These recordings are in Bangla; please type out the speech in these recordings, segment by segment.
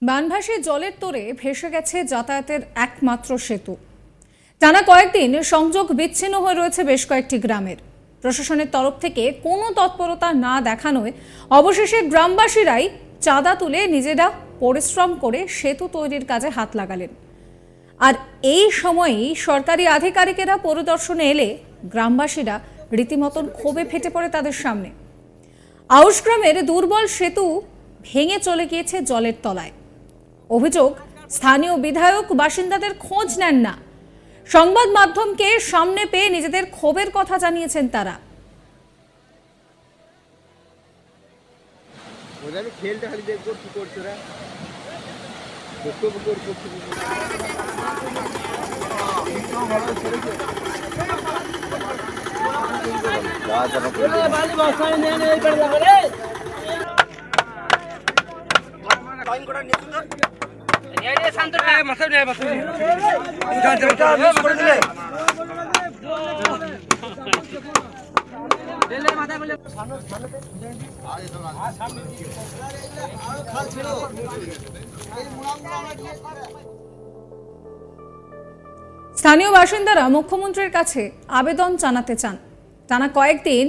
বানভাসী জলের তোড়ে ভেসে গেছে যাতায়াতের একমাত্র সেতু। টানা কয়েকদিন সংযোগ বিচ্ছিন্ন হয়ে রয়েছে বেশ কয়েকটি গ্রামের। প্রশাসনের তরফ থেকে কোনো তৎপরতা না দেখানোয় অবশেষে গ্রামবাসীরাই চাঁদা তুলে নিজেরা পরিশ্রম করে সেতু তৈরির কাজে হাত লাগালেন। আর এই সময়েই সরকারি আধিকারিকেরা পরিদর্শনে এলে গ্রামবাসীরা রীতিমতন ক্ষোভে ফেটে পড়ে তাদের সামনে। আউশ গ্রামের দুর্বল সেতু ভেঙে চলে গিয়েছে জলের তলায়। অভিযোগ, স্থানীয় বিধায়ক বাসিন্দাদের খোঁজ নেন না। সংবাদ মাধ্যমকে সামনে পেয়ে নিজেদের ক্ষোভের কথা জানিয়েছেন তারা। স্থানীয় বাসিন্দারা মুখ্যমন্ত্রীর কাছে আবেদন জানাতে চান। টানা কয়েকদিন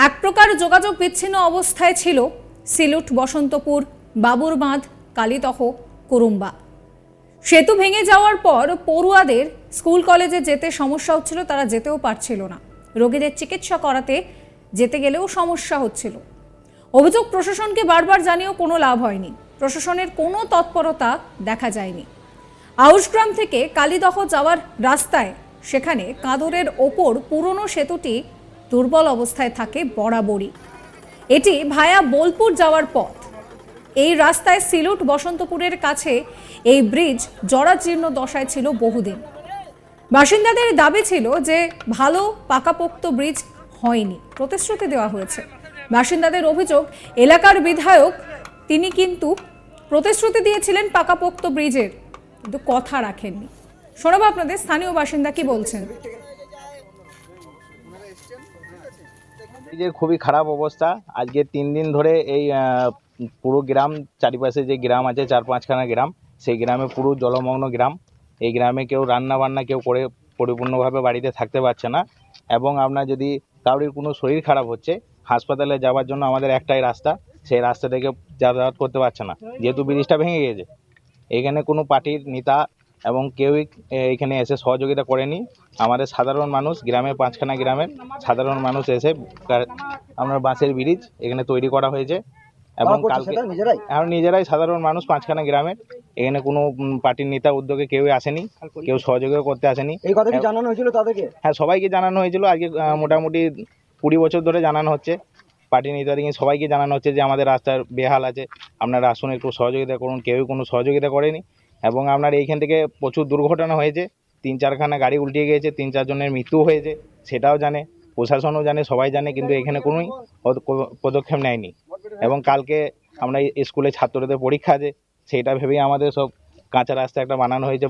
এক প্রকার যোগাযোগ বিচ্ছিন্ন অবস্থায় ছিল সিলুট, বসন্তপুর, বাবুরবাঁধ, কালিদহ, কুরুম্বা। সেতু ভেঙে যাওয়ার পর পড়ুয়াদের স্কুল কলেজে যেতে সমস্যা হচ্ছিল, তারা যেতেও পারছিল না। রোগীদের চিকিৎসা করাতে যেতে গেলেও সমস্যা হচ্ছিল। অভিযোগ, প্রশাসনকে বারবার জানিয়েও কোনো লাভ হয়নি। প্রশাসনের কোনো তৎপরতা দেখা যায়নি। আউশগ্রাম থেকে কালিদহ যাওয়ার রাস্তায় সেখানে কাঁদরের ওপর পুরনো সেতুটি দুর্বল অবস্থায় থাকে বরাবরই। এটি ভায়া বোলপুর যাওয়ার পথ। এই রাস্তায় সিলুট, বসন্তপুরের কাছে এই ব্রিজ জরাজীর্ণ দশায় ছিল বহুদিন। বাসিন্দাদের দাবি ছিল যে ভালো পাকাপোক্ত ব্রিজ হয়নি, প্রতিশ্রুতি দেওয়া হয়েছে। বাসিন্দাদের অভিযোগ, এলাকার বিধায়ক তিনি কিন্তু প্রতিশ্রুতি দিয়েছিলেন পাকাপোক্ত ব্রিজের, কিন্তু কথা রাখেননি। শোনাবো আপনাদের স্থানীয় বাসিন্দা কি বলছেন। ব্রিজের খুবই খারাপ অবস্থা। আজকে 3 দিন ধরে এই পুরো গ্রাম, চারিপাশে যে গ্রাম আছে 4-5খানা গ্রাম, সেই গ্রামে পুরো জলমগ্ন গ্রাম। এই গ্রামে কেউ রান্না বান্না কেউ করে পরিপূর্ণভাবে বাড়িতে থাকতে পারছে না। এবং আপনার যদি কারোর কোনো শরীর খারাপ হচ্ছে, হাসপাতালে যাওয়ার জন্য আমাদের একটাই রাস্তা, সেই রাস্তা থেকে যাতায়াত করতে পারছে না, যেহেতু ব্রিজটা ভেঙে গিয়েছে। এখানে কোনো পার্টির নেতা এবং কেউই এখানে এসে সহযোগিতা করেনি। আমাদের সাধারণ মানুষ, গ্রামের 5খানা গ্রামের সাধারণ মানুষ এসে আপনার বাঁশের ব্রিজ এখানে তৈরি করা হয়েছে। এবং কালকে নিজেরাই সাধারণ মানুষ 5খানা গ্রামের, এখানে কোনো পার্টির নেতা উদ্যোগে কেউ আসেনি, কেউ সহযোগিতা করতে আসেনি। এই কথা কি জানানো হয়েছিল তাদেরকে? হ্যাঁ, সবাইকে জানানো হয়েছিল। আজকে মোটামুটি 20 বছর ধরে জানানো হচ্ছে। পার্টি নেতাদেরকে সবাইকে জানানো হচ্ছে যে আমাদের রাস্তার বেহাল আছে, আপনারা আসুন একটু সহযোগিতা করুন। কেউই কোনো সহযোগিতা করেনি। এবং আপনার এইখান থেকে প্রচুর দুর্ঘটনা হয়েছে, 3-4খানা গাড়ি উল্টে গিয়েছে, 3-4 জনের মৃত্যু হয়েছে, সেটাও জানে, প্রশাসনও জানে, সবাই জানে, কিন্তু এখানে কোনোই পদক্ষেপ নেয়নি। এবং কালকে আমরা স্কুলে ছাত্রদের পরীক্ষা আছে, সেটা ভেবেই আমাদের সব কাঁচা রাস্তা একটা বানানো হয়েছে,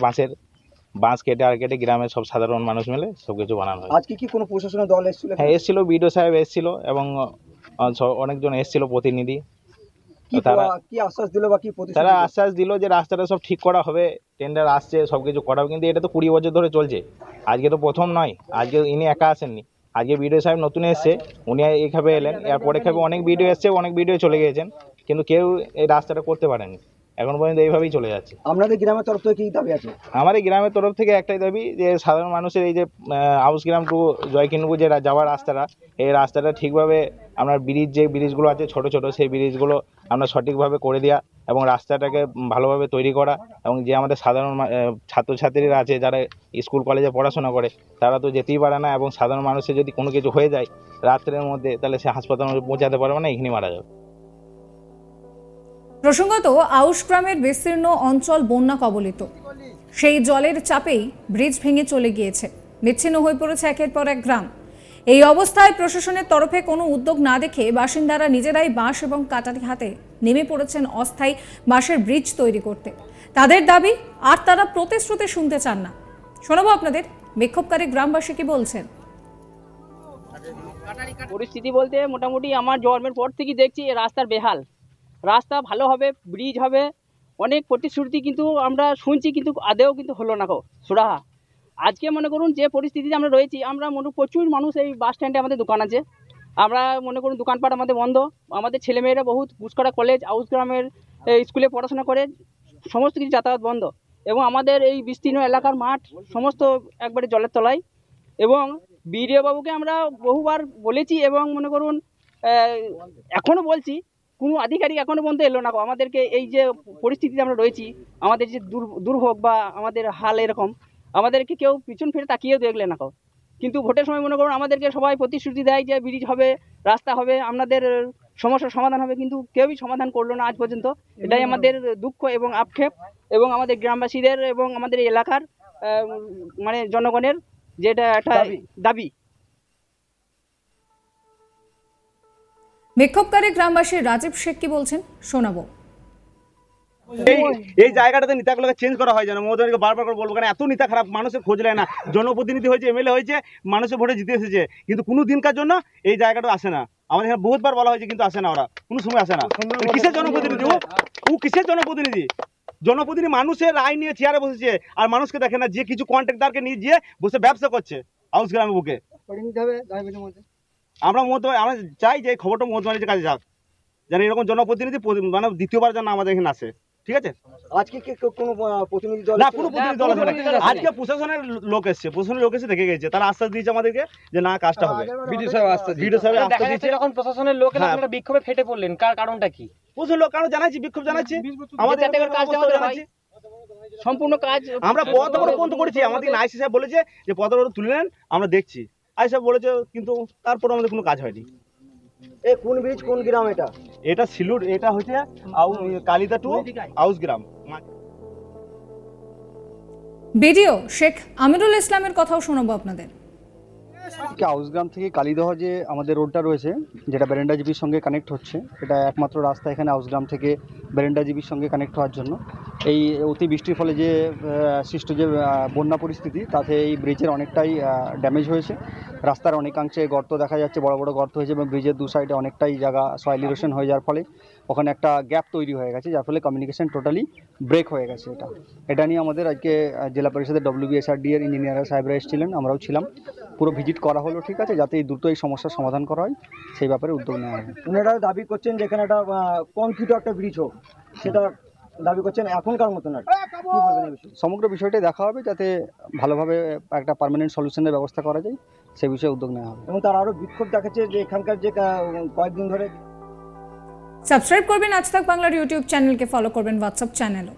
বাঁশ কেটে আর কেটে গ্রামের সব সাধারণ মানুষ মিলে সবকিছু বানানো হয়েছে। আজকে কি কোনো প্রশাসনের দল এসেছিল? হ্যাঁ, এসেছিল, বিডিও সাহেব এসেছিল এবং অনেকজন এসেছিল প্রতিনিধি। তারা আশ্বাস দিল যে রাস্তাটা সব ঠিক করা হবে, টেন্ডার আসছে, সবকিছু করা হবে। কিন্তু এটা তো 20 বছর ধরে চলছে, আজকে তো প্রথম নয়। আজকে ইনি একা আসেননি, আজকে বিডিও সাহেব নতুন এসছে, উনি এইভাবে এলেন। এরপরে খাবে অনেক ভিডিও এসছে, অনেক ভিডিও চলে গিয়েছেন, কিন্তু কেউ এই রাস্তাটা করতে পারেনি। এখন পর্যন্ত এইভাবেই চলে যাচ্ছে। আপনাদের গ্রামের তরফ থেকে কি দাবি আছে? আমাদের গ্রামের তরফ থেকে একটাই দাবি, যে সাধারণ মানুষের এই যে আউশগ্রাম টু জয়কিনপুর যে যাওয়ার রাস্তাটা, এই রাস্তাটা ঠিকভাবে আপনার ব্রিজ, যে ব্রিজগুলো আছে ছোট ছোট, সেই ব্রিজগুলো আমরা সঠিকভাবে করে দেওয়া এবং রাস্তাটাকে ভালোভাবে তৈরি করা। এবং যে আমাদের সাধারণ ছাত্রছাত্রীরা আছে যারা স্কুল কলেজে পড়াশোনা করে, তারা তো যেতেই পারে না। এবং সাধারণ মানুষের যদি কোনো কিছু হয়ে যায় রাত্রের মধ্যে, তাহলে সে হাসপাতালে পৌঁছাতে পারবে না, এখানেই মারা যাবে। প্রসঙ্গত, আউশ গ্রামের বিস্তীর্ণ অঞ্চল বন্যা কবলিত। সেই জলের চাপেই ব্রিজ ভেঙে চলে গিয়েছে, বিচ্ছিন্ন হয়ে পড়েছে একের পর এক গ্রাম। এই অবস্থায় প্রশাসনের তরফে কোনো উদ্যোগ না দেখে বাসিন্দারা নিজেরাই বাঁশ এবং কাটারি হাতে নেমে পড়েছেন অস্থায়ী বাঁশের ব্রিজ তৈরি করতে। তাদের দাবি, আর তারা প্রতিশ্রুতি শুনতে চান না। শোনাবো আপনাদের বিক্ষোভকারী গ্রামবাসী কি বলছেন। পরিস্থিতি বলতে মোটামুটি আমার জন্মের পর থেকেই দেখছি এই রাস্তার বেহাল। রাস্তা ভালো হবে, ব্রিজ হবে, অনেক প্রতিশ্রুতি কিন্তু আমরা শুনছি, কিন্তু আদেও কিন্তু হলো না সুরাহা। আজকে মনে করুন যে পরিস্থিতিতে আমরা রয়েছি, আমরা প্রচুর মানুষ এই বাস স্ট্যান্ডে আমাদের দোকান আছে, আমরা মনে করুন দোকানপাট আমাদের বন্ধ, আমাদের ছেলেমেয়েরা বহুত পুষ্করা কলেজ আউসগ্রামের স্কুলে পড়াশোনা করে, সমস্ত কিছু যাতায়াত বন্ধ, এবং আমাদের এই বিস্তীর্ণ এলাকার মাঠ সমস্ত একবারে জলের তলায়। এবং বিডিও বাবুকে আমরা বহুবার বলেছি এবং মনে করুন এখনও বলছি, কোনো আধিকারিক এখনও পর্যন্ত এলো না আমাদেরকে এই যে পরিস্থিতিতে আমরা রয়েছি, আমাদের যে দুর্ভোগ বা আমাদের হাল এরকম, আমাদেরকে কেউ পিছন ফিরে তাকিয়েও দেখলে না কিন্তু ভোটের সময় মনে করুন আমাদেরকে সবাই প্রতিশ্রুতি দেয় যে ব্রিজ হবে, রাস্তা হবে, আপনাদের সমস্যার সমাধান হবে, কিন্তু কেউই সমাধান করলো না আজ পর্যন্ত। এটাই আমাদের দুঃখ এবং আক্ষেপ, এবং আমাদের গ্রামবাসীদের এবং আমাদের এলাকার মানে জনগণের যেটা একটা দাবি। বিক্ষোভকারী গ্রামবাসী রাজীব শেখ কি বলছেন শোনাবো। এই জায়গাটাতে নেতাগুলোকে চেঞ্জ করা হয় যেন, মমতাকে বারবার করে বলবো, কারণ এত নেতা খারাপ, মানুষের খোঁজ নেয় না। জনপ্রতিনিধি হয়েছে, এমএলএ হয়েছে, মানুষের ভোটে জিতে এসেছে, কিন্তু কোনো দিনকার জন্য এই জায়গাটা আসে না। আমাদের এখানে বহুতবার বলা হয়েছে, কিন্তু আসে না, ওরা কোনো সময় আসে না। কিসের জনপ্রতিনিধি ও কিসের জনপ্রতিনিধি? জনপ্রতিনিধি মানুষের রায় নিয়ে চেয়ারে বসেছে, আর মানুষকে দেখে না, যে কিছু কন্ট্রাক্টরকে নিয়ে গিয়ে বসে ব্যবসা করছে হাউস গ্রামের বুকে। আমরা আমরা চাই যে এই খবরটা মহৎমানের কাছে যাক, যেন এরকম জনপ্রতিনিধি মানে দ্বিতীয়বার যেন আমাদের এখানে আসে। ঠিক আছে, আজকে কি কোনো প্রতিনিধি দল? না, কোনো প্রতিনিধি দল আসে না। আজকে প্রশাসনের লোক এসে দেখে গেছে, তারা আশ্বাস দিয়েছে আমাদেরকে যে না, কাজটা হবে। বিডিও সাহেব আশ্বাস দিয়েছে। যখন প্রশাসনের লোক আপনারা বিক্ষোভে ফেটে পড়লেন, কারণটা কি? প্রশাসনের লোক কারণ জানাচ্ছি, বিক্ষোভ জানাচ্ছি, আমাদের কাজ জানাচ্ছি, সম্পূর্ণ কাজ আমরা পথ বন্ধ করেছি। আমাদের আইসি সাহেব বলেছে যে পথ তুলে নেন, আমরা দেখছি। আইসি সাহেব বলেছে, কিন্তু তারপর আমাদের কোনো কাজ হয়নি। এই কোন ব্রিজ, কোন গ্রাম এটা? এটা সিলুট, এটা হচ্ছে কালিদা টু হাউস গ্রাম। বিডিও শেখ আমিরুল ইসলামের কথাও শোনাবো আপনাদের। হাউসগ্রাম থেকে কালীদহ যে আমাদের রোডটা রয়েছে, যেটা বেরেন্ডা জিপির সঙ্গে কানেক্ট হচ্ছে, এটা একমাত্র রাস্তা এখানে হাউসগ্রাম থেকে বেরেন্ডা জিপির সঙ্গে কানেক্ট হওয়ার জন্য। এই অতি বৃষ্টির ফলে যে সৃষ্ট যে বন্যা পরিস্থিতি, তাতে এই ব্রিজের অনেকটাই ড্যামেজ হয়েছে। রাস্তার অনেকাংশে গর্ত দেখা যাচ্ছে, বড় বড় গর্ত হয়েছে, এবং ব্রিজের দু সাইডে অনেকটাই জায়গা সয়েল ইরোশন হয়ে যাওয়ার ফলে ওখানে একটা গ্যাপ তৈরি হয়ে গেছে, যার ফলে কমিউনিকেশন টোটালি ব্রেক হয়ে গেছে। এটা নিয়ে আমাদের আজকে জেলা পরিষদের WBSRD এর ইঞ্জিনিয়ার সাহেবরা এসেছিলেন, আমরাও ছিলাম, পুরো ভিজিট করা হলো। ঠিক আছে, যাতে এই দ্রুত এই সমস্যার সমাধান করা হয় সেই ব্যাপারে উদ্যোগ নেওয়া হয়। ওনারা দাবি করছেন যে এখানে একটা কংক্রিট একটা ব্রিজ হোক, সেটা দাবি করছেন এখনকার মতো না। কি বলবেন এই বিষয়ে? সমগ্র বিষয়টাই দেখা হবে, যাতে ভালোভাবে একটা পার্মানেন্ট সলিউশনের ব্যবস্থা করা যায়, সেই বিষয়ে উদ্যোগ নেওয়া হবে। এবং তার আরও বিক্ষোভ দেখাচ্ছে যে এখানকার যে কয়েকদিন ধরে। সাবস্ক্রাইব করবেন আজ তাক বাংলার ইউটিউব চ্যানেলকে, ফলো করবেন হোয়াটসঅ্যাপ চ্যানেলও।